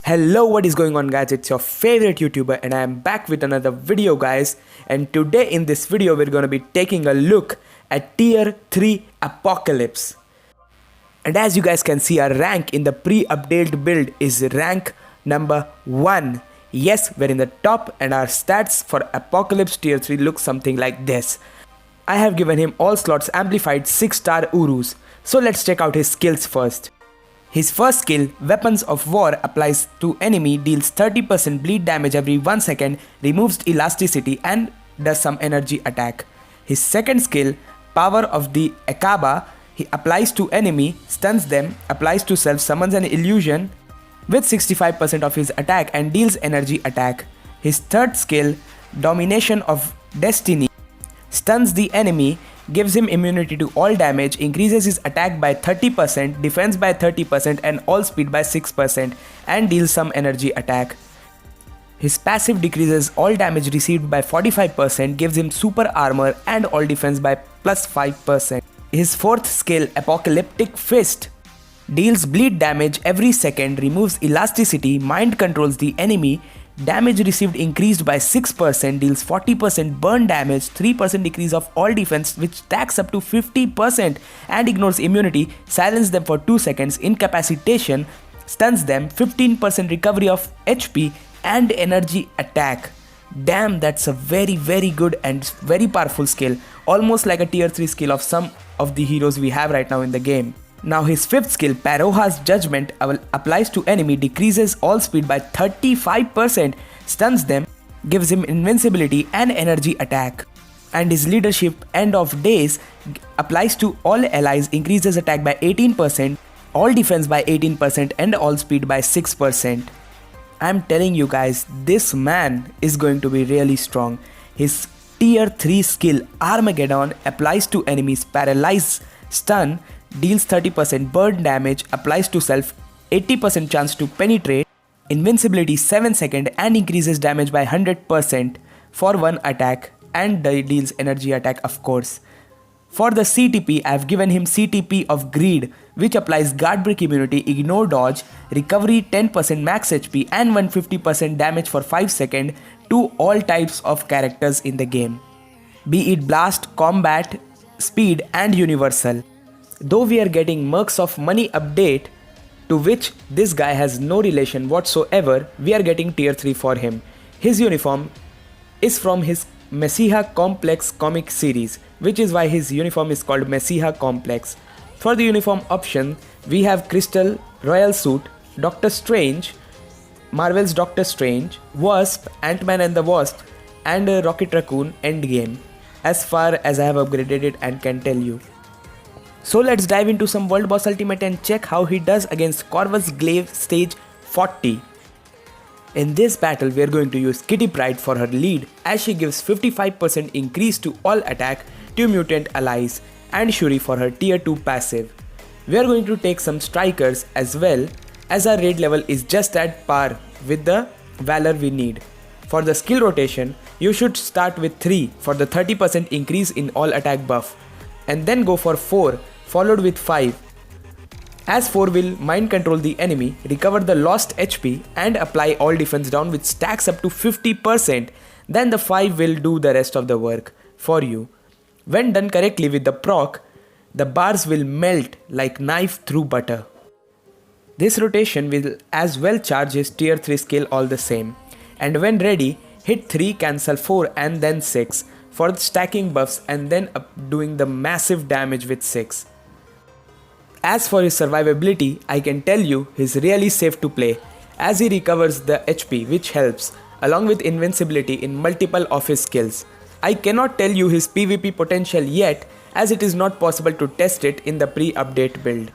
Hello, what is going on guys? It's your favorite YouTuber and I am back with another video guys, and today in this video we're going to be taking a look at Tier 3 Apocalypse. And as you guys can see, our rank in the pre-update build is rank number 1. Yes, we're in the top and our stats for Apocalypse Tier 3 look something like this. I have given him all slots amplified 6-star Urus. So let's check out his skills first. His first skill, Weapons of War, applies to enemy, deals 30% bleed damage every 1 second, removes elasticity and does some energy attack. His second skill, Power of the Akaba, he applies to enemy, stuns them, applies to self, summons an illusion with 65% of his attack and deals energy attack. His third skill, Domination of Destiny, stuns the enemy, gives him immunity to all damage, increases his attack by 30%, defense by 30% and all speed by 6% and deals some energy attack. His passive decreases all damage received by 45%, gives him super armor and all defense by plus 5%. His fourth skill, Apocalyptic Fist, deals bleed damage every second, removes elasticity, mind controls the enemy, damage received increased by 6%, deals 40% burn damage, 3% decrease of all defense which stacks up to 50% and ignores immunity, silence them for 2 seconds, incapacitation, stuns them, 15% recovery of HP and energy attack. Damn, that's a very good and very powerful skill, almost like a tier 3 skill of some of the heroes we have right now in the game. Now his fifth skill, Paroha's Judgment, applies to enemy, decreases all speed by 35%, stuns them, gives him invincibility and energy attack. And his leadership, End of Days, applies to all allies, increases attack by 18%, all defense by 18% and all speed by 6%. I'm telling you guys, this man is going to be really strong. His tier 3 skill, Armageddon, applies to enemies, paralyze, stun, deals 30% burn damage, applies to self, 80% chance to penetrate, invincibility 7 seconds and increases damage by 100% for one attack and deals energy attack of course. For the CTP, I have given him CTP of Greed, which applies guard break immunity, ignore dodge, recovery 10% max HP and 150% damage for 5 seconds to all types of characters in the game, be it blast, combat, speed and universal. Though we are getting Mercs of Money update, to which this guy has no relation whatsoever, we are getting tier 3 for him. His uniform is from his Messiah Complex comic series, which is why his uniform is called Messiah Complex. For the uniform option, we have Crystal, Royal Suit, Doctor Strange, Marvel's Doctor Strange, Wasp, Ant-Man and the Wasp and Rocket Raccoon Endgame, as far as I have upgraded it and can tell you. So let's dive into some World Boss Ultimate and check how he does against Corvus Glaive stage 40. In this battle we are going to use Kitty Pryde for her lead, as she gives 55% increase to all attack to mutant allies, and Shuri for her tier 2 passive. We are going to take some strikers as well, as our raid level is just at par with the valor we need. For the skill rotation, you should start with 3 for the 30% increase in all attack buff, and then go for 4 followed with 5, as 4 will mind control the enemy, recover the lost HP and apply all defense down which stacks up to 50%, then the 5 will do the rest of the work for you. When done correctly with the proc, the bars will melt like knife through butter. This rotation will as well charge his tier 3 skill all the same, and when ready, hit 3, cancel 4 and then 6 for stacking buffs and then doing the massive damage with 6. As for his survivability, I can tell you he's really safe to play, as he recovers the HP which helps, along with invincibility in multiple of his skills. I cannot tell you his PvP potential yet, as it is not possible to test it in the pre-update build.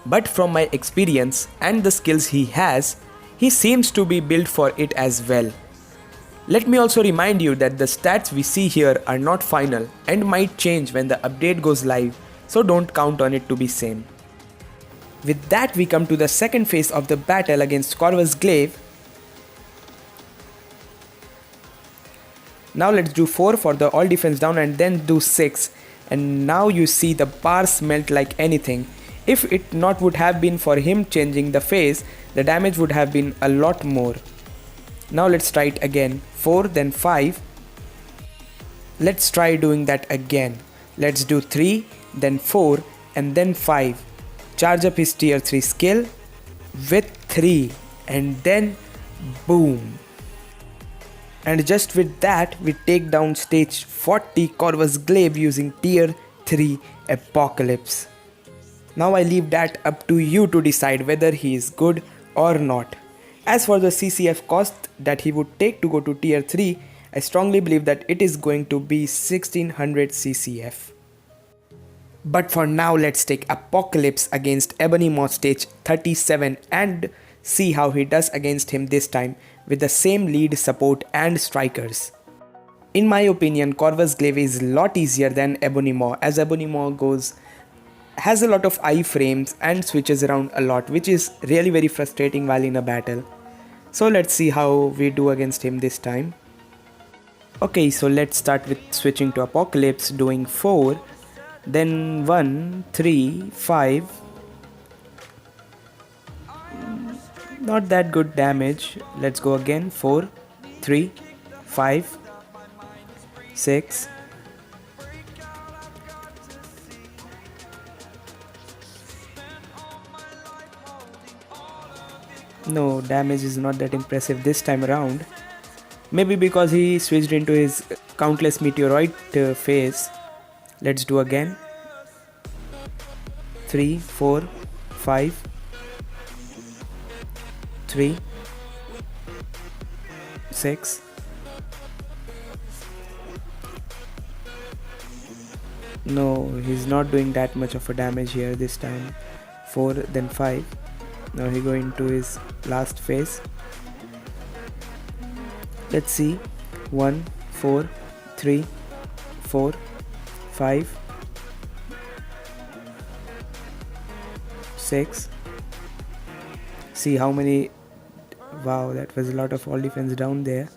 But from my experience and the skills he has, he seems to be built for it as well. Let me also remind you that the stats we see here are not final and might change when the update goes live, so don't count on it to be same. With that, we come to the second phase of the battle against Corvus Glaive. Now let's do 4 for the all defense down and then do 6, and now you see the bars melt like anything. If it not would have been for him changing the phase, the damage would have been a lot more. Now let's try it again. 4 then 5. Let's try doing that again. Let's do 3 then 4 and then 5. Charge up his tier 3 skill with 3 and then boom. And just with that we take down stage 40 Corvus Glaive using tier 3 Apocalypse. Now I leave that up to you to decide whether he is good or not. As for the CCF cost that he would take to go to tier 3, I strongly believe that it is going to be 1600 CCF. But for now let's take Apocalypse against Ebony Maw stage 37 and see how he does against him this time with the same lead, support and strikers. In my opinion, Corvus Glaive is a lot easier than Ebony Maw, as Ebony Maw has a lot of iframes and switches around a lot, which is really very frustrating while in a battle. So let's see how we do against him this time. Okay, so let's start with switching to Apocalypse, doing 4, then 1, 3, 5. Not that good damage. Let's go again. 4, 3, 5, 6. No, damage is not that impressive this time around. Maybe because he switched into his countless meteoroid phase. Let's do again. 3, 4, 5, 3, 6. No, he's not doing that much of a damage here this time. 4 then 5. Now he going to his last phase. Let's see. 1, 4, 3, 4, 5, 6. See how many. Wow, that was a lot of all defense down there.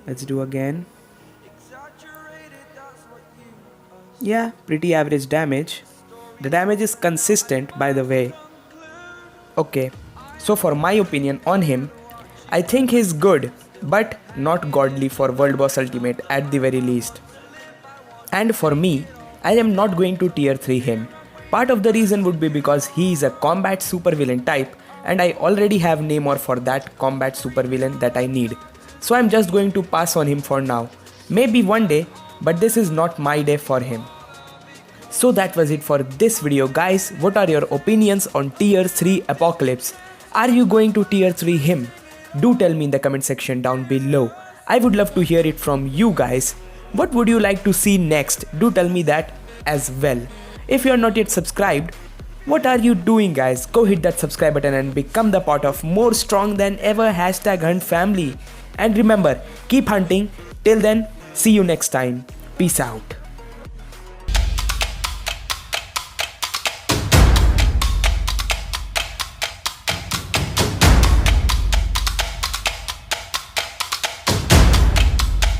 Let's do again. Yeah, pretty average damage. The damage is consistent, by the way. Okay, so for my opinion on him, I think he's good, but not godly for World Boss Ultimate at the very least. And for me, I am not going to tier 3 him. Part of the reason would be because he is a combat supervillain type and I already have Namor for that combat supervillain that I need. So I'm just going to pass on him for now. Maybe one day, but this is not my day for him. So that was it for this video guys. What are your opinions on tier 3 Apocalypse? Are you going to tier 3 him? Do tell me in the comment section down below. I would love to hear it from you guys. What would you like to see next? Do tell me that as well. If you are not yet subscribed, what are you doing guys? Go hit that subscribe button and become the part of more strong than ever #hunt family. And remember, keep hunting. Till then, see you next time. Peace out.